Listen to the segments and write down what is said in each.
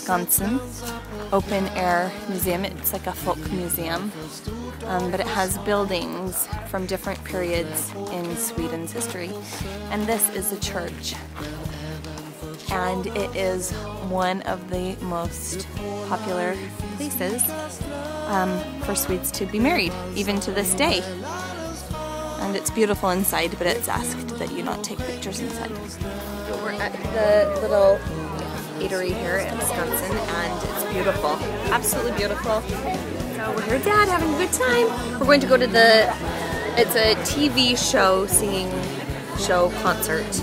Skansen open air museum. It's like a folk museum, but it has buildings from different periods in Sweden's history. And this is a church, and it is one of the most popular places for Swedes to be married, even to this day. And it's beautiful inside, but it's asked that you not take pictures inside. We're at the little eatery here at Skansen, and it's beautiful, absolutely beautiful. So we're here with Dad having a good time. We're going to go to it's a TV show, singing show, concert, /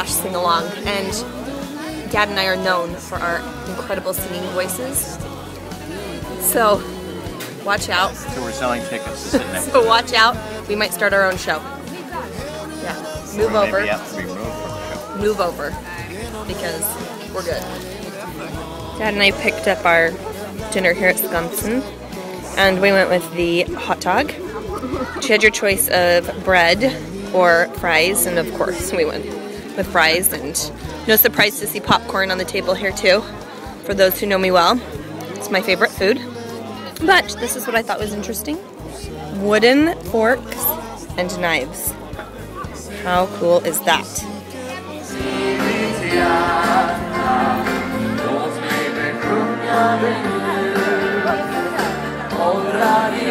sing along, and Dad and I are known for our incredible singing voices. So watch out. So we're selling tickets to sit next to So watch out. We might start our own show. Yeah. Move over. Maybe have to be moved from the show. Move over. Because we're good. Dad and I picked up our dinner here at Skansen, and we went with the hot dog. You had your choice of bread or fries, and of course we went with fries, and no surprise to see popcorn on the table here too. For those who know me well, it's my favorite food. But this is what I thought was interesting. Wooden forks and knives. How cool is that? Låt mig sjunga dig nu, hålla dig